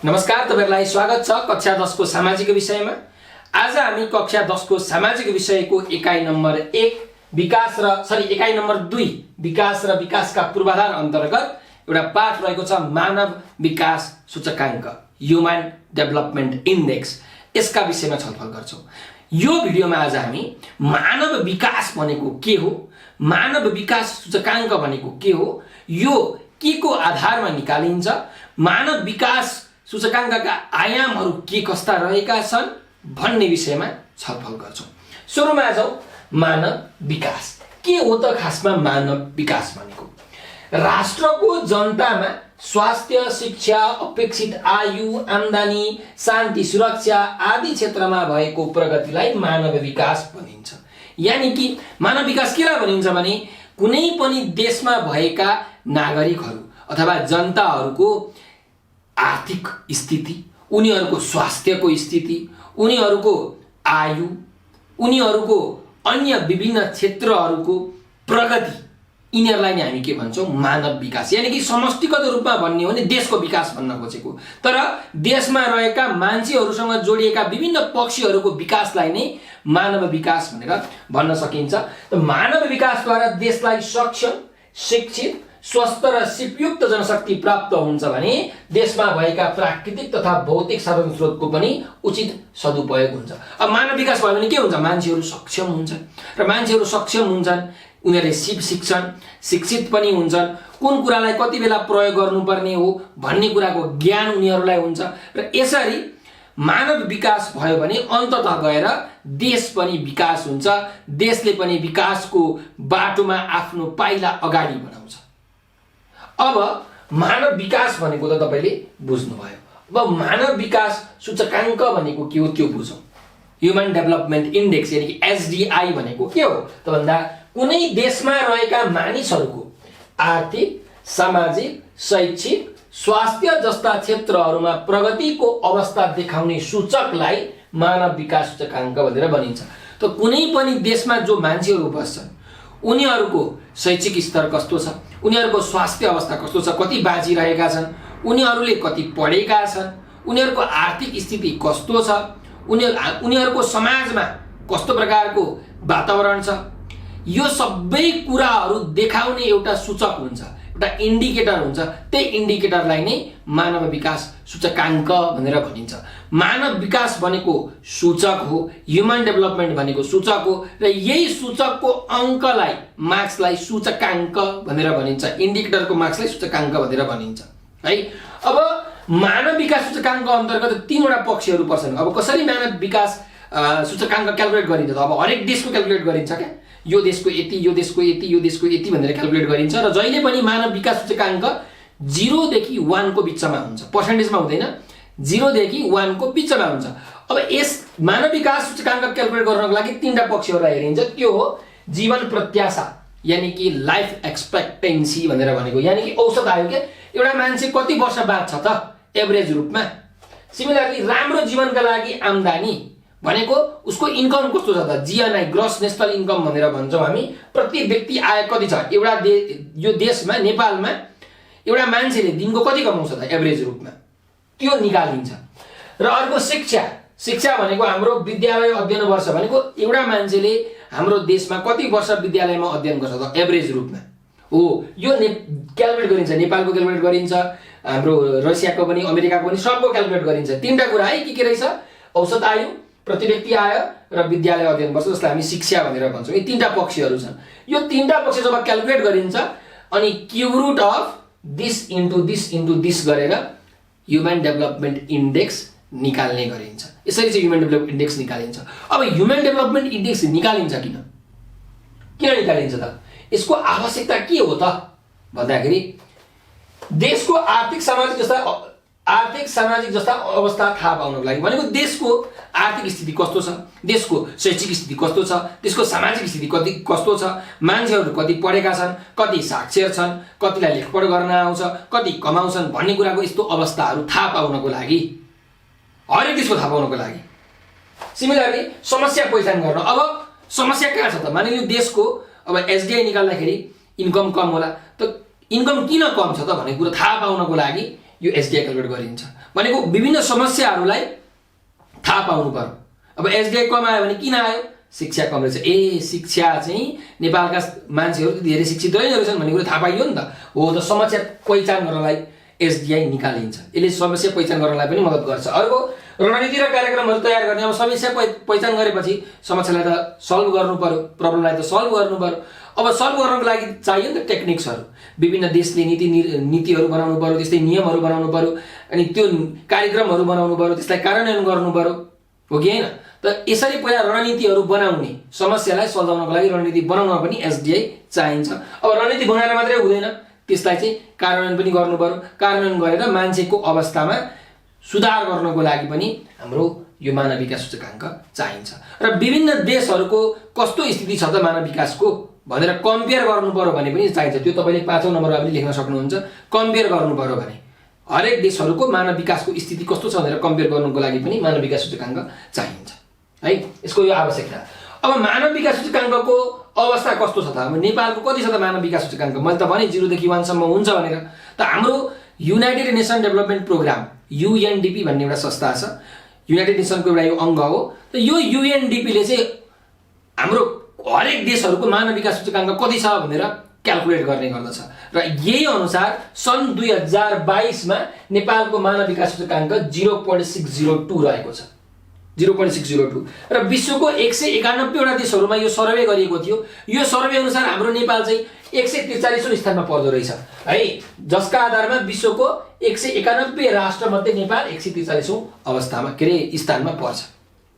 नमस्कार, तपाईहरुलाई स्वागत छ कक्षा 10 को सामाजिक विषयमा। आज हामी कक्षा 10 को सामाजिक विषयको इकाइ नम्बर 1 इकाइ नम्बर 2 विकास र विकासका पूर्वाधार अन्तर्गत एउटा पाठ रहेको छ मानव विकास सूचकाङ्क, ह्युमन डेभलपमेन्ट इन्डेक्स। यसका विषयमा छलफल गर्छौं। यो भिडियोमा आज हामी मानव विकास भनेको के हो, मानव विकास सूचकाङ्क भनेको के हो, यो के को आधारमा निकालिन्छ, मानव विकास सूचकाङ्कका आयामहरू के कस्ता रहेका छन् भन्ने विषयमा छलफल गर्छौं। सुरुमा जाउँ मानव विकास के हो त खासमा मानव विकास भनेको। राष्ट्रको जनतामा स्वास्थ्य, शिक्षा, अपेक्षित आयु, आम्दानी, शान्ति, सुरक्षा आदि क्षेत्रमा भएको प्रगतिलाई मानव विकास भनिन्छ। यानी कि मानव विकास केलाई भनिन्छ भने कुनै पनि देशमा भएका नागरिकहरू अथवा जनताहरूको आर्थिक स्थिति, उनीहरूको स्वास्थ्यको स्थिति, उनीहरूको आयु, उनीहरूको अन्य विभिन्न क्षेत्रहरूको प्रगति, यिनीहरूलाई नै हामी के भन्छौं मानव विकास। यानी कि समष्टिगत रूपमा भन्ने हो भने देशको विकास भन्न खोजेको, तर देशमा रहेका मान्छेहरूसँग जोडिएका विभिन्न पक्षहरूको विकासलाई नै मानव विकास भनेर भन्न सकिन्छ। त मानव विकासद्वारा देशलाई सक्षम, शिक्षित, स्वस्थ र सिपयुक्त जनशक्ति प्राप्त हुन्छ भने देशमा भएका प्राकृतिक तथा भौतिक साधन स्रोतको पनि उचित सदुपयोग हुन्छ। अब मानव विकास भयो भने के हुन्छ, मान्छेहरू सक्षम हुन्छन् र मान्छेहरू सक्षम हुन्छन्, उनीहरूले सिक्छन्, शिक्षित पनि हुन्छन्, कुन कुरालाई कति बेला प्रयोग गर्नुपर्ने हो भन्ने कुराको ज्ञान उनीहरूलाई हुन्छ र यसरी मानव विकास भयो भने अन्ततः गएर देश पनि विकास हुन्छ, देशले पनि विकासको बाटोमा आफ्नो पाइला अगाडि बढाउँछ। अब मानव विकास भनेको त तपाईले बुझ्नुभयो। अब मानव विकास सूचकाङ्क भनेको के हो त्यो बुझौं। ह्युमन डेभलपमेन्ट इन्डेक्स यानी कि एसडीआई भनेको के हो त भन्दा कुनै देशमा रहेका मानिसहरूको आर्थिक, सामाजिक, शैक्षिक, स्वास्थ्य जस्ता क्षेत्रहरूमा प्रगतिको अवस्था देखाउने सूचकलाई मानव विकास सूचकाङ्क भनेर भनिन्छ। त कुनै पनि देशमा जो मान्छेहरू बस्छन् उनीहरूको शैक्षिक स्तर कस्तो छ, उनीहरूको स्वास्थ्य अवस्था कस्तो छ, कति बाँचिरहेका छन्, उनीहरूले कति पढेका छन्, उनीहरूको आर्थिक स्थिति कस्तो छ, उनीहरूको समाजमा कस्तो प्रकारको वातावरण छ, यो सबै कुराहरू देखाउने एउटा सूचक हुन्छ, एउटा इन्डिकेटर हुन्छ। त्यही इन्डिकेटरलाई नै मानव विकास सूचकाङ्क भनेर भनिन्छ। मानव विकास भनेको सूचक हो, ह्युमन डेभलपमेन्ट भनेको सूचक हो र यही सूचकको अङ्कलाई, मार्क्सलाई सूचकाङ्क भनेर भनिन्छ। इन्डिकेटरको मार्क्सलाई सूचकाङ्क भनेर भनिन्छ है। अब मानव विकास सूचकाङ्क अन्तर्गत तीनवटा पक्षहरू पर्छन्। अब कसरी मानव विकास सूचकाङ्क क्याल्कुलेट गरिन्छ त अब हरेक देशको क्याल्कुलेट गरिन्छ क्या, यो देशको यति, यो देशको यति, यो देशको यति भनेर क्याल्कुलेट गरिन्छ र जहिले पनि मानव विकास सूचकाङ्क 0 देखि 1 को बिचमा हुन्छ, पर्सेन्टेजमा हुँदैन, 0 देखि 1 को बिचमा हुन्छ। अब यस मानव विकास सूचकाङ्क क्याल्कुलेट गर्नको लागि तीनटा पक्षहरूलाई हेरिन्छ। त्यो हो जीवन प्रत्याशा यानी कि लाइफ एक्सपेक्टेन्सी भनेर भनेको, यानी कि औसत आयु के एउटा मान्छे कति वर्ष बाँच्छ त एभरेज रूपमा। सिमिलरली राम्रो जीवनका लागि आम्दानी भनेको उसको इन्कम कस्तो छ त, जीएनआई ग्रस नेशनल इन्कम भनेर भन्छौँ हामी। प्रति व्यक्ति आय कति छ एउटा यो देशमा, नेपालमा एउटा मान्छेले दिनको कति कमाउँछ त एभरेज रूपमा, त्यो निकालिन्छ। र अर्को शिक्षा भनेको हाम्रो विद्यालय अध्ययन वर्ष भनेको एउटा मान्छेले हाम्रो देशमा कति वर्ष विद्यालयमा अध्ययन गर्छ त एभरेज रूपमा हो, यो क्याल्कुलेट गरिन्छ। नेपालको क्याल्कुलेट गरिन्छ, हाम्रो रसियाको पनि, अमेरिकाको पनि, सबको क्याल्कुलेट गरिन्छ। तीनटा कुरा है, के रहेछ, औसत आयु, प्रति व्यक्ति आय र विद्यालय अध्ययन वर्ष, जसलाई हामी शिक्षा भनेर भन्छौँ। यी तीनटा पक्षहरू छन्। यो तीनटा पक्ष जब क्याल्कुलेट गरिन्छ अनि cube root of this into this गरेर ह्युमन डेभलपमेन्ट इन्डेक्स निकाल्ने गरिन्छ। यसरी चाहिँ ह्युमन डेभलपमेन्ट इन्डेक्स निकालिन्छ। अब ह्युमन डेभलपमेन्ट इन्डेक्स निकालिन्छ किन निकालिन्छ त, यसको आवश्यकता के हो त भन्दाखेरि देशको आर्थिक सामाजिक जस्ता अवस्था थाहा पाउनको लागि, भनेको देशको आर्थिक स्थिति कस्तो छ, देशको शैक्षिक स्थिति कस्तो छ, देशको सामाजिक स्थिति कस्तो छ, मान्छेहरू कति पढेका छन्, कति साक्षर छन्, कतिलाई लेखपढ गर्न आउँछ, कति कमाउँछन् भन्ने कुराको यस्तो अवस्थाहरू थाहा पाउनको लागि, हरेक देशको थाहा पाउनको लागि। सिमिलरली समस्या पहिचान गर्न, अब समस्या कहाँ छ त, मानिलियो देशको अब एसडीआई निकाल्दाखेरि इन्कम कम होला, त इन्कम किन कम छ त भन्ने कुरा थाहा पाउनको लागि यो एसडीआई क्याल्कुलेट गरिन्छ। भनेको विभिन्न समस्याहरूलाई थाहा पाउनु पर्यो। अब एसडिआई कम आयो भने किन आयो? शिक्षा कम रहेछ। शिक्षा चाहिँ नेपालका मान्छेहरू धेरै शिक्षित रहेछन् भन्ने कुरो थाहा पाइयो नि त। हो त, समस्या पहिचान गर्नलाई एसडिआई निकालिन्छ। यसले समस्या पहिचान गर्नलाई पनि मद्दत गर्छ। अर्को, रणनीति र कार्यक्रमहरू तयार गर्ने। अब समस्या पहिचान गरेपछि समस्यालाई त सल्भ गर्नु पर्यो, प्रब्लमलाई त सल्भ गर्नु पर्यो। अब सल्भ गर्नको लागि चाहियो नि त टेक्निक्सहरू। विभिन्न देशले नीतिहरू बनाउनु पर्यो, त्यस्तै नियमहरू बनाउनु पर्यो, अनि त्यो कार्यक्रमहरू बनाउनु पर्यो, त्यसलाई कार्यान्वयन गर्नु पर्यो, हो कि होइन? त यसरी पहिला रणनीतिहरू बनाउने, समस्यालाई सल्झाउनको लागि रणनीति बनाउन पनि एसडिआई चाहिन्छ। अब रणनीति बनाएर मात्रै हुँदैन, त्यसलाई चाहिँ कार्यान्वयन पनि गर्नु पर्यो। कार्यान्वयन गरेर मान्छेको अवस्थामा सुधार गर्नको लागि पनि हाम्रो यो मानव विकास सूचकाङ्क चाहिन्छ। र विभिन्न देशहरूको कस्तो स्थिति छ त मानव विकासको भनेर कम्पेयर गर्नु पर्यो भने पनि चाहिन्छ। त्यो तपाईँले 5औं नम्बरमा पनि लेख्न सक्नुहुन्छ। कम्पेयर गर्नु पर्यो भने हरेक देशहरूको मानव विकासको स्थिति कस्तो छ भनेर कम्पेयर गर्नुको लागि पनि मानव विकास सूचकाङ्क चाहिन्छ है। यसको यो आवश्यकता। अब मानव विकास सूचकाङ्कको अवस्था कस्तो छ त? अब नेपालको कति छ त मानव विकास सूचकाङ्क? मैले त भने 0 देखि 1 सम्म हुन्छ भनेर। त हाम्रो United Nation development program UNDP भन्ने एउटा संस्था छ, युनाइटेड नेसनको एउटा यो अङ्ग हो। त यो UNDPले चाहिँ हाम्रो हरेक देशहरूको मानव विकास सूचकाङ्क कति छ भनेर क्याल्कुलेट गर्ने गर्दछ। र यही अनुसार सन् 2022 मा नेपालको मानव विकास सूचकाङ्क 0.602 रहेको छ। 0.602 र विश्वको 191 वटा देशहरूमा यो सर्वे गरिएको थियो। यो सर्वे अनुसार हाम्रो नेपाल चाहिँ 143औं स्थानमा पर्दो रहेछ है, जसका आधारमा विश्वको 191 राष्ट्रमध्ये नेपाल 143औं अवस्थामा स्थानमा पर्छ,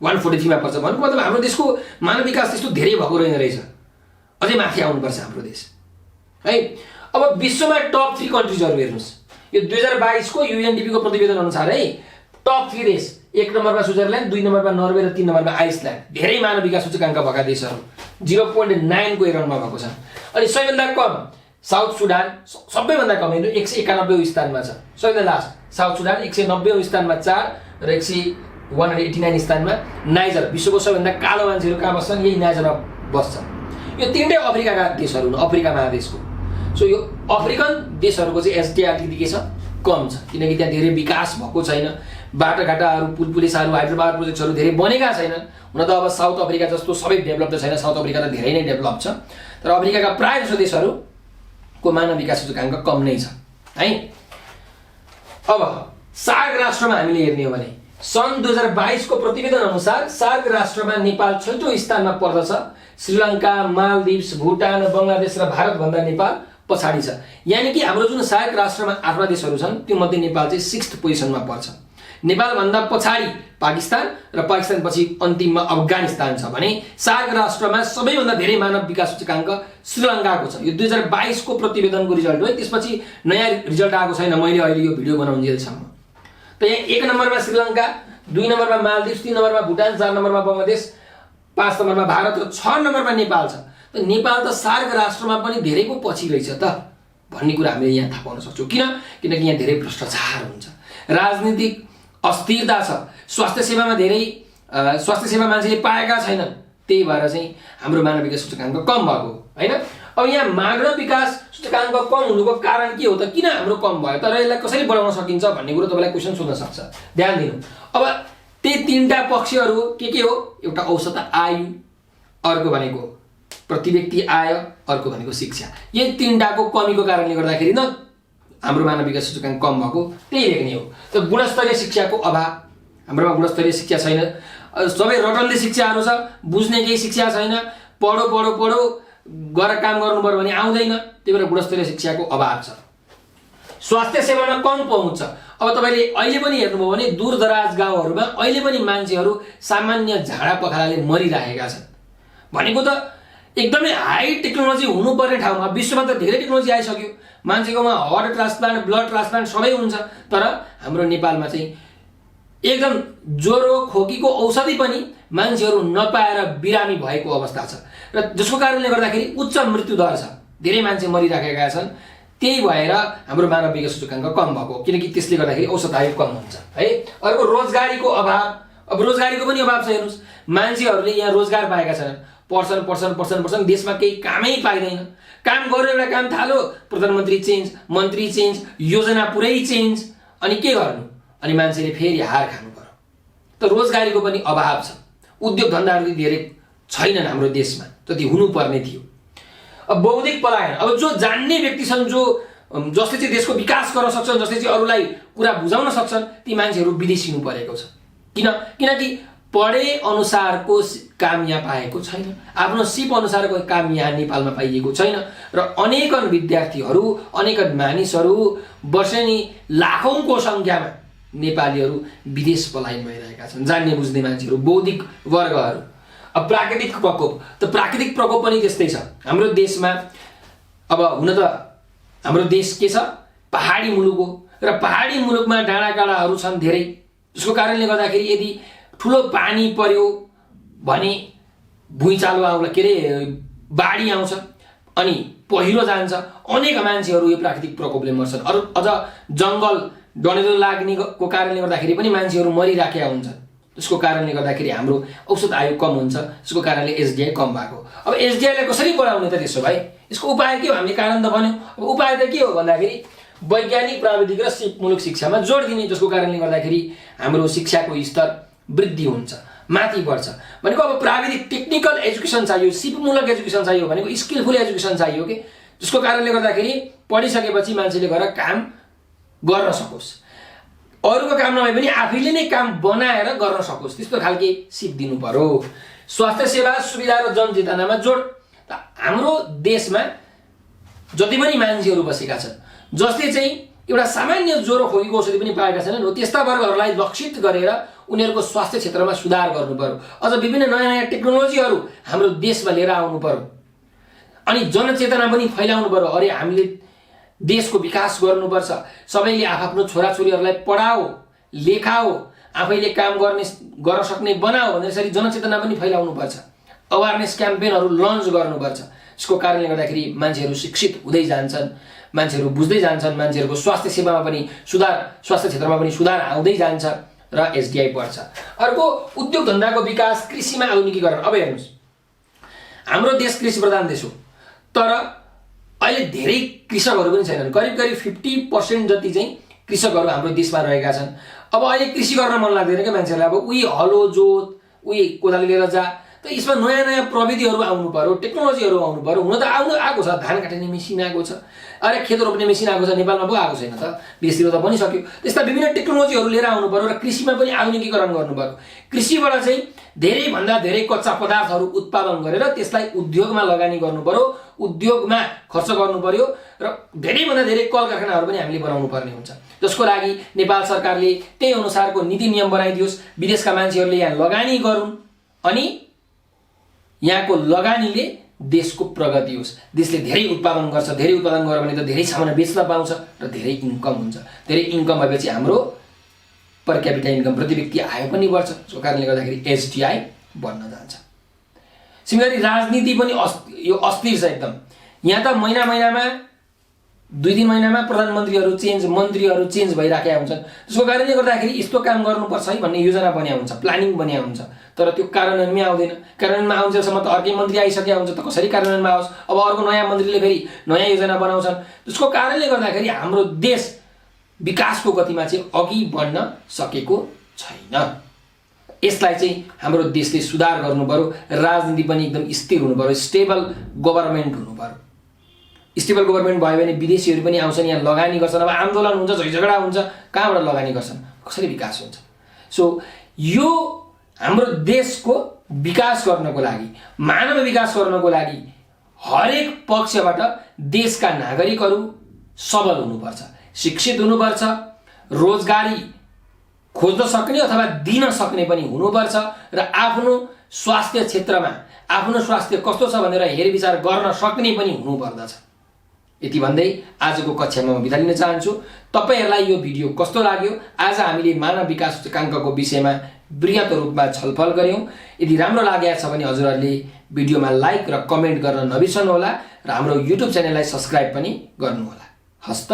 143 मा पर्छ। भन्नुको मतलब हाम्रो देशको मानव विकास त्यस्तो धेरै भएको रहेछ, अझै माथि आउनुपर्छ हाम्रो देश है। अब विश्वमा टप 3 कन्ट्रीजहरू हेर्नुस्। यो 2022 को UNDP को प्रतिवेदन अनुसार है, टप 3 देश, 1 नम्बरमा स्विजरल्यान्ड, 2 नम्बरमा नर्वे र 3 नम्बरमा आइसल्यान्ड। धेरै मानव विकास सूचकाङ्क भएका देशहरू 0.9 को एराउन्डमा भएको छन्। अनि सबैभन्दा कम साउथ सुडान, सबैभन्दा कम 191औं स्थानमा छ। सबैभन्दा लास्ट साउथ सुडान 190औं स्थानमा 4 र 189 स्थानमा नाइजर। विश्वको सबैभन्दा कालो मान्छेहरू कहाँ बस्छन्? यही नाइजरमा बस्छन्। यो तीनटै अफ्रिकाका देशहरू हुन्, अफ्रिका महादेशको। सो यो अफ्रिकन देशहरूको चाहिँ एसडिआई अलिकति के छ? कम छ, किनकि त्यहाँ धेरै विकास भएको छैन। बाटोघाटाहरू, पुल पुलिसहरू, हाइड्रोपावर प्रोजेक्टहरू धेरै बनेका छैनन्। हुन त अब साउथ अफ्रिका जस्तो सबै डेभलप त छैन, साउथ अफ्रिका त धेरै नै डेभलप छ, तर अफ्रिकाका प्राय जसो देशहरूको मानव विकास सूचकाङ्क कम नै छ है। अब सार्क राष्ट्रमा हामीले हेर्ने हो भने सन् 2022 को प्रतिवेदन अनुसार सार्क राष्ट्रमा नेपाल 6औं स्थानमा पर्दछ। श्रीलङ्का, मालदिव्स, भुटान, बङ्गलादेश र भारतभन्दा नेपाल पछाडि छ। यानि कि हाम्रो जुन सार्क राष्ट्रमा 8 देशहरू छन् त्यो मध्ये नेपाल चाहिँ 6th पोजिसनमा पर्छ। नेपालभन्दा पछाडि पाकिस्तान र पाकिस्तानपछि अन्तिममा अफगानिस्तान छ भने सार्क राष्ट्रमा सबैभन्दा धेरै मानव विकास सूचकाङ्क श्रीलङ्काको छ। यो 2022 को प्रतिवेदनको रिजल्ट हो, त्यसपछि नयाँ रिजल्ट आएको छैन मैले अहिले यो भिडियो बनाउन्जेलसम्म। त यहाँ 1 नम्बरमा श्रीलङ्का, 2 नम्बरमा मालदिव्स, 3 नम्बरमा भुटान, 4 नम्बरमा बङ्गलादेश, 5 नम्बरमा भारत र 6 नम्बरमा नेपाल छ। त नेपाल त सार्क राष्ट्रमा पनि धेरैको पछि रहेछ त भन्ने कुरा हामीले यहाँ थाहा पाउन सक्छौँ। किनकि यहाँ धेरै भ्रष्टाचार हुन्छ, राजनीतिक अस्थिरता छ, स्वास्थ्य सेवामा धेरै स्वास्थ्य सेवा मान्छेले पाएका छैनन्। त्यही भएर चाहिँ हाम्रो मानव विकास सूचकाङ्क कम भएको हैन। अब यहाँ मानव विकास सूचकाङ्क कम हुनुको कारण के हो त? किन हाम्रो कम भयो? तर यसलाई कसरी बढाउन सकिन्छ भन्ने कुरो तपाईलाई क्वेशन सोध्न सक्छ। ध्यान दिनु। अब ती तीनटा पक्षहरू के हो? एउटा औसत आयु, अर्को भनेको प्रति व्यक्ति आय, अर्को भनेको शिक्षा। यही तीनटाको कमीको कारणले गर्दाखेरि न हाम्रो मानव विकास सूचकाङ्क कम भएको त्यही लेख्ने हो। त गुणस्तरीय शिक्षाको अभाव, हाम्रोमा गुणस्तरीय शिक्षा छैन, सबै रटन्ने शिक्षाहरू छ, बुझ्ने केही शिक्षा छैन, पढो गरेर काम गर्नु पर्यो भने आउँदैन, त्यही भएर गुणस्तरीय शिक्षाको अभाव छ। स्वास्थ्य सेवामा कम पहुँच छ। अब तपाईले अहिले पनि हेर्नुभयो भने दूरदराज गाउँहरूमा अहिले पनि मान्छेहरू सामान्य झाडा पखालाले मरिरहेका छन्। भनेको त एकदमै हाई टेक्नोलोजी हुनुपर्ने ठाउँमा, विश्वमा त धेरै टेक्नोलोजी आइसक्यो, मान्छेकोमा हार्ट ट्रान्सप्लान्ट, ब्लड ट्रान्सप्लान्ट सबै हुन्छ, तर हाम्रो नेपालमा चाहिँ एकदम ज्वरो खोकीको औषधि पनि मान्छेहरू नपाएर बिरामी भएको अवस्था छ र जसको कारणले गर्दाखेरि उच्च मृत्यु दर छ, धेरै मान्छे मरिराखेका छन्। त्यही भएर हाम्रो मानव विकास सूचकाङ्क कम भएको, किनकि त्यसले गर्दाखेरि औसत आयु कम हुन्छ है। अर्को रोजगारीको अभाव। अब रोजगारीको पनि अभाव छ। हेर्नुस्, मान्छेहरूले यहाँ रोजगार पाएका छैनन्, पढ्छन्, देशमा केही कामै पाइदैन। काम गर्यो, एउटा काम थाल्यो, प्रधानमन्त्री चेन्ज, मन्त्री चेन्ज, योजना पुरै चेन्ज, अनि के गर्नु? अनि मान्छेले फेरि हार खानु पर्यो। त रोजगारीको पनि अभाव छ, उद्योग धन्दाहरू धेरै छैनन् हाम्रो देशमा जति हुनुपर्ने थियो। अब बौद्धिक पलायन, अब जो जान्ने व्यक्ति छन्, जसले चाहिँ देशको विकास गर्न सक्छन्, जसले चाहिँ अरूलाई कुरा बुझाउन सक्छन्, ती मान्छेहरू विदेशिनु परेको छ। किनकि पढे अनुसारको काम यहाँ पाएको छैन, आफ्नो सिप अनुसारको काम यहाँ नेपालमा पाइएको छैन र अनेकन विद्यार्थीहरू, अनेकन मानिसहरू वर्षेनी लाखौंको संख्यामा नेपालीहरू विदेश पलायन भइरहेका छन्, जान्ने बुझ्ने मान्छेहरू, बौद्धिक वर्गहरू। अब प्राकृतिक प्रकोप, त प्राकृतिक प्रकोप पनि त्यस्तै छ हाम्रो देशमा। अब हुन त हाम्रो देश के छ, पहाडी मुलुक हो र पहाडी मुलुकमा डाँडाकाँडाहरू छन् धेरै, जसको कारणले गर्दाखेरि यदि ठुलो पानी पर्यो भने भुइँचालो आउँला, के अरे बाढी आउँछ अनि पहिरो जान्छ, अनेक मान्छेहरू यो प्राकृतिक प्रकोपले मर्छन्। अझ जङ्गल डढेलो लाग्नेको कारणले गर्दाखेरि पनि मान्छेहरू मरिराखेका हुन्छन्, त्यसको कारणले गर्दाखेरि हाम्रो औषध आयोग कम हुन्छ, त्यसको कारणले एसडिआई कम भएको। अब एसडिआईलाई कसरी बढाउने त त्यसो भए? यसको उपाय के हो? हामीले कारण त भन्यौँ, अब उपाय त के हो भन्दाखेरि वैज्ञानिक प्राविधिक र सिपमूलक शिक्षामा जोड दिने, जसको कारणले गर्दाखेरि हाम्रो शिक्षाको स्तर वृद्धि हुन्छ, माथि बढ्छ। भनेको अब प्राविधिक टेक्निकल एजुकेसन चाहियो, सिपमूलक एजुकेसन चाहियो, भनेको स्किलफुल एजुकेसन चाहियो कि जसको कारणले गर्दाखेरि पढिसकेपछि मान्छेले गएर काम गर्न सकोस्, अरूको काम नभए पनि आफैले नै काम बनाएर गर्न सकोस्, त्यस्तो खालके सिप दिनु पर्यो। स्वास्थ्य सेवा सुविधा र जनचेतनामा जोड। हाम्रो देशमा जति पनि मान्छेहरू बसेका छन् जसले चाहिँ एउटा सामान्य ज्वरो खोकीको औषधि पनि पाएका छैनन्, हो त्यस्ता वर्गहरूलाई लक्षित गरेर उनीहरूको स्वास्थ्य क्षेत्रमा सुधार गर्नु पर्यो। अझ विभिन्न नयाँ नयाँ टेक्नोलोजीहरू हाम्रो देशमा लिएर आउनु पर्यो अनि जनचेतना पनि फैलाउनु पर्यो। अरे हामीले देशको विकास गर्नुपर्छ, सबैले आफ्नो छोराछोरीहरूलाई पढाओ, लेखाओ, आफैले काम गर्न सक्ने बनाओ भनेर यसरी जनचेतना पनि फैलाउनु पर्छ, अवेरनेस क्याम्पेनहरू लन्च गर्नुपर्छ। यसको कारणले गर्दाखेरि मान्छेहरू शिक्षित हुँदै जान्छन्, मान्छेहरू बुझ्दै जान्छन्, मान्छेहरूको स्वास्थ्य सेवामा पनि सुधार, स्वास्थ्य क्षेत्रमा पनि सुधार आउँदै जान्छ र एसडिआई बढ्छ। अर्को उद्योग धन्दाको विकास, कृषिमा आधुनिकीकरण। अब हेर्नुहोस्, हाम्रो देश कृषि प्रधान देश हो, तर अहिले धेरै कृषकहरू पनि छैनन्। करिब 50% जति चाहिँ कृषकहरू हाम्रो देशमा रहेका छन्। अब अहिले कृषि गर्न मन लाग्दैन क्या मान्छेहरूलाई, अब उही हलो जोत, उही कोदाली लिएर जा। त यसमा नयाँ नयाँ प्रविधिहरू आउनु पर्यो, टेक्नोलोजीहरू आउनु पर्यो। हुन त आएको छ, धान काट्ने मेसिन आएको छ, अरे खेत रोप्ने मेसिन आएको छ, नेपालमा पो आएको छैन त, विदेशतिर त बनिसक्यो। त्यस्ता विभिन्न टेक्नोलोजीहरू लिएर आउनु पर्यो र कृषिमा पनि आधुनिकीकरण गर्नु पर्यो। कृषिबाट चाहिँ धेरैभन्दा धेरै कच्चा पदार्थहरू उत्पादन गरेर त्यसलाई उद्योगमा लगानी गर्नु पर्यो, उद्योगमा खर्च गर्नु पर्यो र धेरैभन्दा धेरै कल कारखानाहरू पनि हामीले बनाउनु पर्ने हुन्छ, जसको लागि नेपाल सरकारले त्यही अनुसारको नीति नियम बनाइदियोस्, विदेशका मान्छेहरूले यहाँ लगानी गरून् अनि यहाँको लगानीले देशको प्रगति होस्। देशले धेरै उत्पादन गर्छ, धेरै उत्पादन गर्यो भने त धेरै सामान बेच्न पाउँछ र धेरै इन्कम हुन्छ। धेरै इन्कम भएपछि हाम्रो पर क्यापिटा इन्कम, प्रति व्यक्ति आय पनि बढ्छ, जसको कारणले गर्दाखेरि एसडिआई बढ्न जान्छ। सिंहरी राजनीति पनि यो अस्थिर छ एकदम। यहाँ त महिनामा 2-3 महिनामा प्रधानमन्त्रीहरू चेन्ज, मन्त्रीहरू चेन्ज भइराखेका हुन्छन्, जसको कारणले गर्दाखेरि यस्तो काम गर्नुपर्छ है भन्ने योजना बन्या हुन्छ, प्लानिङ बन्या हुन्छ, तर त्यो कार्यान्वयनमै आउँदैन। कार्यान्वयनमा आउँछसम्म त अर्कै मन्त्री आइसकेका हुन्छ, त कसरी कार्यान्वयनमा आओस्? अब अर्को नयाँ मन्त्रीले फेरि नयाँ योजना बनाउँछन्, जसको कारणले गर्दाखेरि हाम्रो देश विकासको गतिमा चाहिँ अघि बढ्न सकेको छैन। यसलाई चाहिँ हाम्रो देशले सुधार गर्नु पर्यो, राजनीति पनि एकदम स्थिर हुनु पर्यो, स्टेबल गभर्नमेन्ट हुनु पर्यो। स्टेबल गभर्नमेन्ट भयो भने विदेशीहरू पनि आउँछन्, यहाँ लगानी गर्छन्। अब आन्दोलन हुन्छ, झैझगडा हुन्छ, कहाँबाट लगानी गर्छन्, कसरी विकास हुन्छ? सो यो हाम्रो देशको विकास गर्नको लागि, मानव विकास गर्नको लागि हरेक पक्षबाट देशका नागरिकहरू सबल हुनुपर्छ, शिक्षित हुनुपर्छ, रोजगारी खोज्न सक्ने अथवा दिन सक्ने पनि हुनुपर्छ र आफ्नो स्वास्थ्य क्षेत्रमा आफ्नो स्वास्थ्य कस्तो छ भनेर हेरविचार गर्न सक्ने पनि हुनुपर्दछ। यति भन्दै आजको कक्षामा म बिदा लिन चाहन्छु। तपाईहरुलाई यो भिडियो कस्तो लाग्यो? आज हामीले मानव विकास सूचकाङ्कको विषयमा बृहत रूपमा छलफल गर्यौं। यदि राम्रो लागेको छ भने हजुरहरूले भिडियोमा लाइक र कमेन्ट गर्न नबिर्सनु होला र हाम्रो युट्युब च्यानललाई सब्स्क्राइब पनि गर्नु होला। हस्त।